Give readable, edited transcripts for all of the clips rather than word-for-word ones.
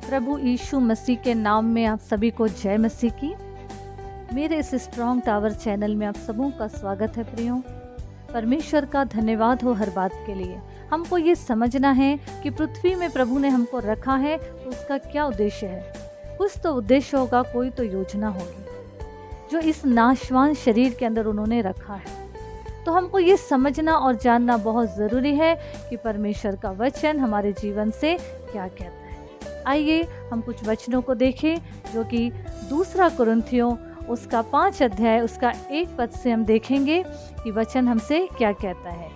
प्रभु यीशु मसीह के नाम में आप सभी को जय मसीह की। मेरे इस स्ट्रॉन्ग टावर चैनल में आप सबों का स्वागत है प्रियो। परमेश्वर का धन्यवाद हो हर बात के लिए। हमको ये समझना है कि पृथ्वी में प्रभु ने हमको रखा है तो उसका क्या उद्देश्य है। कुछ तो उद्देश्य होगा, कोई तो योजना होगी जो इस नाशवान शरीर के अंदर उन्होंने रखा है। तो हमको ये समझना और जानना बहुत ज़रूरी है कि परमेश्वर का वचन हमारे जीवन से क्या कहता है। आइए हम कुछ वचनों को देखें जो कि दूसरा कुरिन्थियों उसका 5 अध्याय उसका 1 पद से हम देखेंगे कि वचन हमसे क्या कहता है।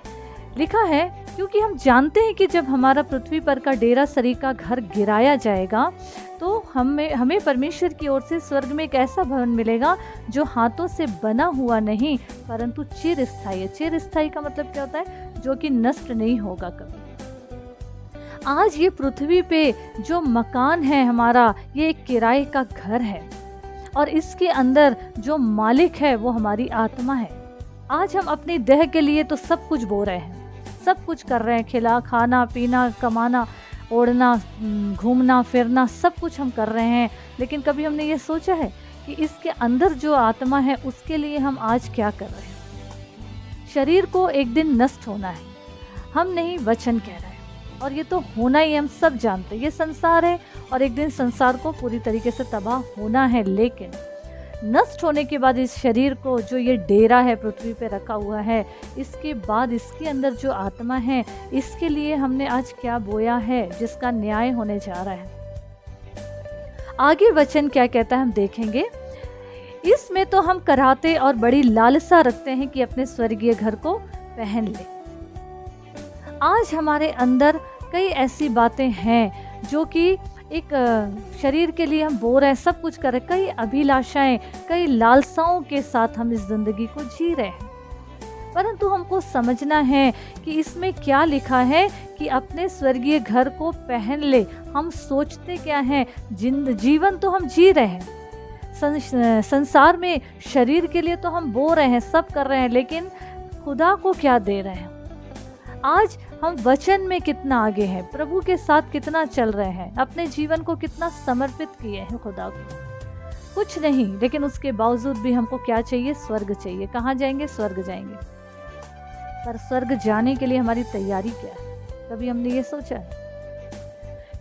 लिखा है, क्योंकि हम जानते हैं कि जब हमारा पृथ्वी पर का डेरा शरीर का घर गिराया जाएगा तो हमें परमेश्वर की ओर से स्वर्ग में एक ऐसा भवन मिलेगा जो हाथों से बना हुआ नहीं परंतु चिरस्थायी है। चिरस्थायी का मतलब क्या होता है? जो कि नष्ट नहीं होगा कभी। आज ये पृथ्वी पे जो मकान है हमारा, ये एक किराए का घर है और इसके अंदर जो मालिक है वो हमारी आत्मा है। आज हम अपनी देह के लिए तो सब कुछ बो रहे हैं, सब कुछ कर रहे हैं, खाना पीना, कमाना, ओढ़ना, घूमना फिरना, सब कुछ हम कर रहे हैं। लेकिन कभी हमने ये सोचा है कि इसके अंदर जो आत्मा है उसके लिए हम आज क्या कर रहे हैं। शरीर को एक दिन नष्ट होना है, हम नहीं वचन कह रहे हैं, और ये तो होना ही, हम सब जानते हैं। ये संसार है और एक दिन संसार को पूरी तरीके से तबाह होना है। लेकिन नष्ट होने के बाद इस शरीर को, जो ये डेरा है पृथ्वी पे रखा हुआ है, इसके बाद इसके अंदर जो आत्मा है, इसके लिए हमने आज क्या बोया है जिसका न्याय होने जा रहा है। आगे वचन क्या कहता है हम देखेंगे। इसमें तो हम कराहते और बड़ी लालसा रखते हैं कि अपने स्वर्गीय घर को पहन ले। आज हमारे अंदर कई ऐसी बातें हैं जो कि एक शरीर के लिए हम बो रहे हैं, सब कुछ कर रहे हैं, कई अभिलाषाएं, कई लालसाओं के साथ हम इस जिंदगी को जी रहे हैं। परंतु हमको समझना है कि इसमें क्या लिखा है कि अपने स्वर्गीय घर को पहन ले। हम सोचते क्या हैं, जीवन तो हम जी रहे हैं, संसार में शरीर के लिए तो हम बो रहे हैं, सब कर रहे हैं, लेकिन खुदा को क्या दे रहे हैं। आज हम वचन में कितना आगे हैं, प्रभु के साथ कितना चल रहे हैं, अपने जीवन को कितना समर्पित किए हैं खुदा को। कुछ नहीं, लेकिन उसके बावजूद भी हमको क्या चाहिए? स्वर्ग चाहिए। कहाँ जाएंगे? स्वर्ग जाएंगे। पर स्वर्ग जाने के लिए हमारी तैयारी क्या है? कभी हमने ये सोचा है?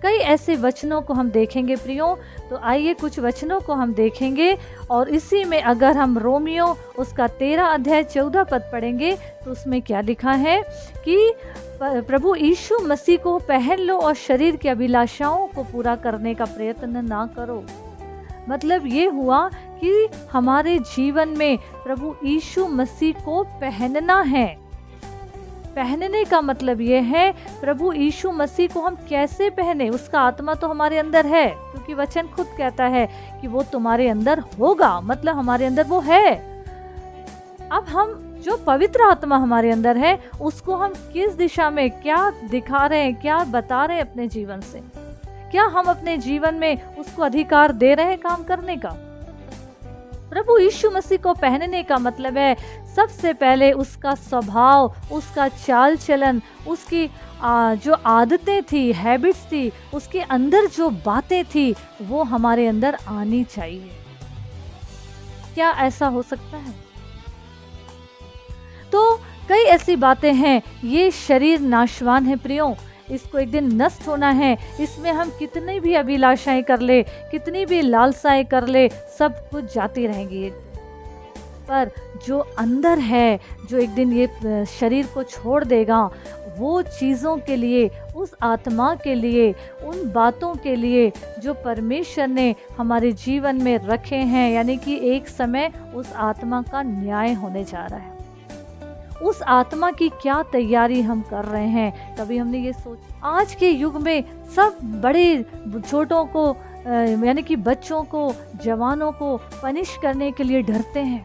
कई ऐसे वचनों को हम देखेंगे प्रियो। तो आइए कुछ वचनों को हम देखेंगे और इसी में अगर हम रोमियो उसका 13 अध्याय 14 पद पढ़ेंगे तो उसमें क्या लिखा है कि प्रभु यीशु मसीह को पहन लो और शरीर की अभिलाषाओं को पूरा करने का प्रयत्न ना करो। मतलब ये हुआ कि हमारे जीवन में प्रभु यीशु मसीह को पहनना है। पहनने का मतलब ये है प्रभु यीशु मसीह को हम कैसे पहने। उसका आत्मा तो हमारे अंदर है, क्योंकि वचन खुद कहता है कि वो तुम्हारे अंदर होगा, मतलब हमारे अंदर वो है। अब हम जो पवित्र आत्मा हमारे अंदर है उसको हम किस दिशा में क्या दिखा रहे हैं, क्या बता रहे हैं अपने जीवन से? क्या हम अपने जीवन में उसको अधिकार दे रहे हैं काम करने का? प्रभु यीशु मसीह को पहनने का मतलब है सबसे पहले उसका स्वभाव, उसका चाल चलन, उसकी जो आदतें थी, हैबिट्स थी, उसके अंदर जो बातें थी वो हमारे अंदर आनी चाहिए। क्या ऐसा हो सकता है? तो कई ऐसी बातें हैं। ये शरीर नाशवान है प्रियो, इसको एक दिन नष्ट होना है। इसमें हम कितनी भी अभिलाषाएं कर ले, कितनी भी लालसाएं कर ले, सब कुछ जाती रहेंगी। पर जो अंदर है, जो एक दिन ये शरीर को छोड़ देगा, वो चीज़ों के लिए, उस आत्मा के लिए, उन बातों के लिए जो परमेश्वर ने हमारे जीवन में रखे हैं, यानी कि एक समय उस आत्मा का न्याय होने जा रहा है। उस आत्मा की क्या तैयारी हम कर रहे हैं? कभी हमने ये आज के युग में सब बड़े छोटों को, यानी कि बच्चों को, जवानों को पनिश करने के लिए डरते हैं।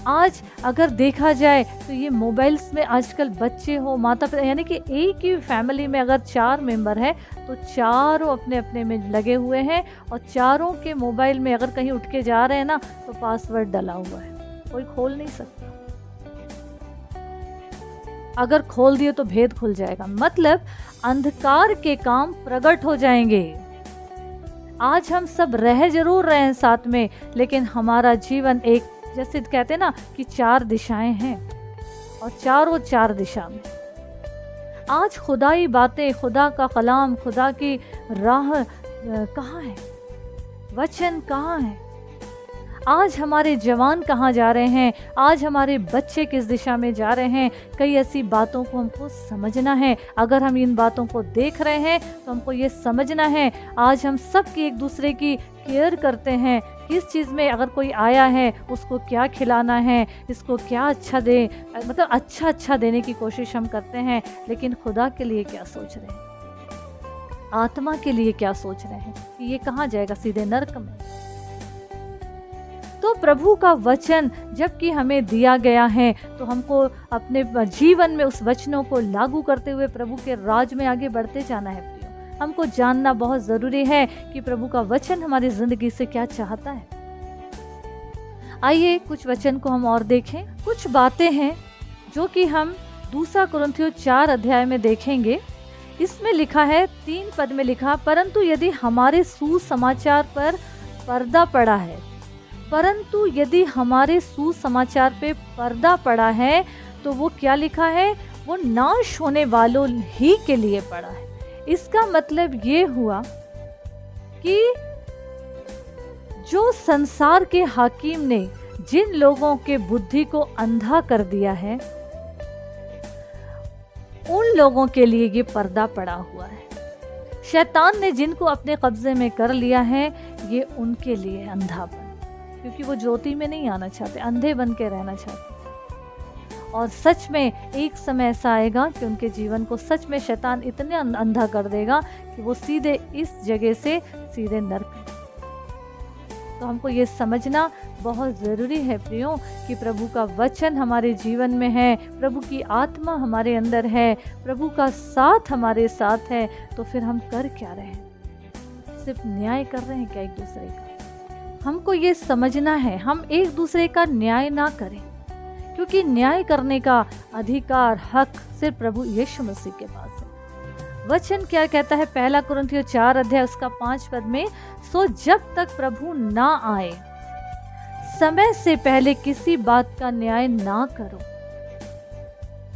आज अगर देखा जाए तो ये मोबाइल्स में आजकल बच्चे हो, माता पिता, यानी कि एक ही फैमिली में अगर 4 मेंबर है तो चारों अपने अपने में लगे हुए हैं और चारों के मोबाइल में अगर कहीं उठ के जा रहे हैं ना तो पासवर्ड डला हुआ है, कोई खोल नहीं सकता। अगर खोल दिए तो भेद खुल जाएगा, मतलब अंधकार के काम प्रकट हो जाएंगे। आज हम सब रह जरूर रहे हैं साथ में, लेकिन हमारा जीवन एक, जैसे कहते हैं ना कि 4 दिशाएं हैं और चारों 4 दिशा में। आज खुदाई बातें, खुदा का कलाम, खुदा की राह कहाँ है, वचन कहाँ है? आज हमारे जवान कहाँ जा रहे हैं, आज हमारे बच्चे किस दिशा में जा रहे हैं? कई ऐसी बातों को हमको समझना है। अगर हम इन बातों को देख रहे हैं तो हमको ये समझना है, आज हम सब की एक दूसरे की केयर करते हैं, किस चीज़ में अगर कोई आया है उसको क्या खिलाना है, इसको क्या अच्छा दे, मतलब अच्छा देने की कोशिश हम करते हैं, लेकिन खुदा के लिए क्या सोच रहे हैं, आत्मा के लिए क्या सोच रहे हैं कि ये कहाँ जाएगा, सीधे नरक में। तो प्रभु का वचन जबकि हमें दिया गया है तो हमको अपने जीवन में उस वचनों को लागू करते हुए प्रभु के राज में आगे बढ़ते जाना है। प्रियो, हमको जानना बहुत ज़रूरी है कि प्रभु का वचन हमारी ज़िंदगी से क्या चाहता है। आइए कुछ वचन को हम और देखें। कुछ बातें हैं जो कि हम 2 कुरिन्थियों 4 अध्याय में देखेंगे। इसमें लिखा है, 3 पद में लिखा, परंतु यदि हमारे सुसमाचार पर पर्दा पड़ा है, परंतु यदि हमारे सुसमाचार पे पर्दा पड़ा है तो वो क्या लिखा है, वो नाश होने वालों ही के लिए पड़ा है। इसका मतलब ये हुआ कि जो संसार के हाकिम ने जिन लोगों के बुद्धि को अंधा कर दिया है, उन लोगों के लिए ये पर्दा पड़ा हुआ है। शैतान ने जिनको अपने कब्जे में कर लिया है, ये उनके लिए अंधापन, क्योंकि वो ज्योति में नहीं आना चाहते, अंधे बन के रहना चाहते। और सच में एक समय ऐसा आएगा कि उनके जीवन को सच में शैतान इतना अंधा कर देगा कि वो सीधे इस जगह से सीधे नरक। तो हमको ये समझना बहुत ज़रूरी है प्रियो कि प्रभु का वचन हमारे जीवन में है, प्रभु की आत्मा हमारे अंदर है, प्रभु का साथ हमारे साथ है। तो फिर हम कर क्या रहे हैं? सिर्फ न्याय कर रहे हैं क्या एक दूसरे का? हमको ये समझना है हम एक दूसरे का न्याय ना करें, क्योंकि न्याय करने का अधिकार, हक सिर्फ प्रभु यीशु मसीह के पास है। वचन क्या कहता है? 1 कुरिन्थियों 4 अध्याय उसका 5 पद में, सो जब तक प्रभु ना आए समय से पहले किसी बात का न्याय ना करो,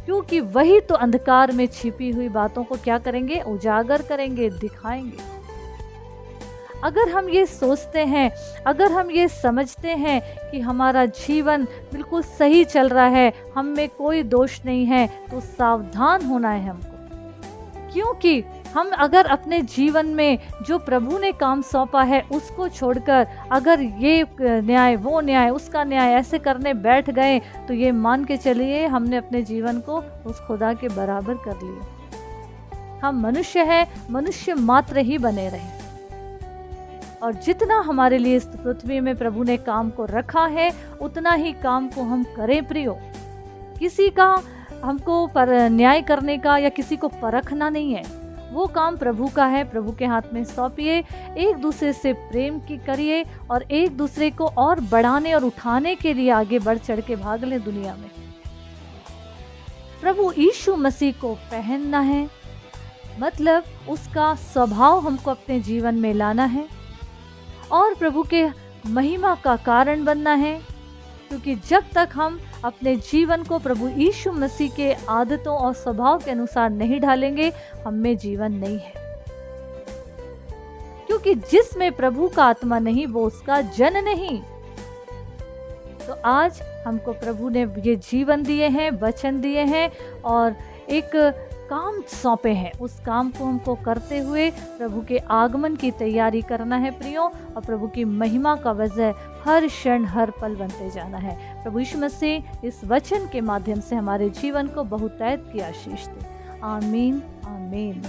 क्योंकि वही तो अंधकार में छिपी हुई बातों को क्या करेंगे? उजागर करेंगे, दिखाएंगे। अगर हम ये सोचते हैं, अगर हम ये समझते हैं कि हमारा जीवन बिल्कुल सही चल रहा है, हम में कोई दोष नहीं है, तो सावधान होना है हमको। क्योंकि हम अगर अपने जीवन में जो प्रभु ने काम सौंपा है उसको छोड़कर अगर ये न्याय, वो न्याय, उसका न्याय ऐसे करने बैठ गए, तो ये मान के चलिए हमने अपने जीवन को उस खुदा के बराबर कर लिया। हम मनुष्य हैं, मनुष्य मात्र ही बने रहे। और जितना हमारे लिए इस पृथ्वी में प्रभु ने काम को रखा है, उतना ही काम को हम करें प्रियो। किसी का हमको पर न्याय करने का या किसी को परखना नहीं है, वो काम प्रभु का है। प्रभु के हाथ में सौंपिए, एक दूसरे से प्रेम की करिए और एक दूसरे को और बढ़ाने और उठाने के लिए आगे बढ़ चढ़ के भाग लें दुनिया में। प्रभु यीशु मसीह को पहनना है, मतलब उसका स्वभाव हमको अपने जीवन में लाना है और प्रभु के महिमा का कारण बनना है। क्योंकि जब तक हम अपने जीवन को प्रभु यीशु मसीह के आदतों और स्वभाव के अनुसार नहीं ढालेंगे, हम में जीवन नहीं है। क्योंकि जिसमें प्रभु का आत्मा नहीं, वो उसका जन नहीं। तो आज हमको प्रभु ने ये जीवन दिए हैं, वचन दिए हैं और एक काम सौंपे हैं। उस काम को हमको करते हुए प्रभु के आगमन की तैयारी करना है प्रियो, और प्रभु की महिमा का वजह हर क्षण हर पल बनते जाना है। प्रभु यीशु मसीह इस वचन के माध्यम से हमारे जीवन को बहुतायत की आशीष दे। आमीन, आमीन।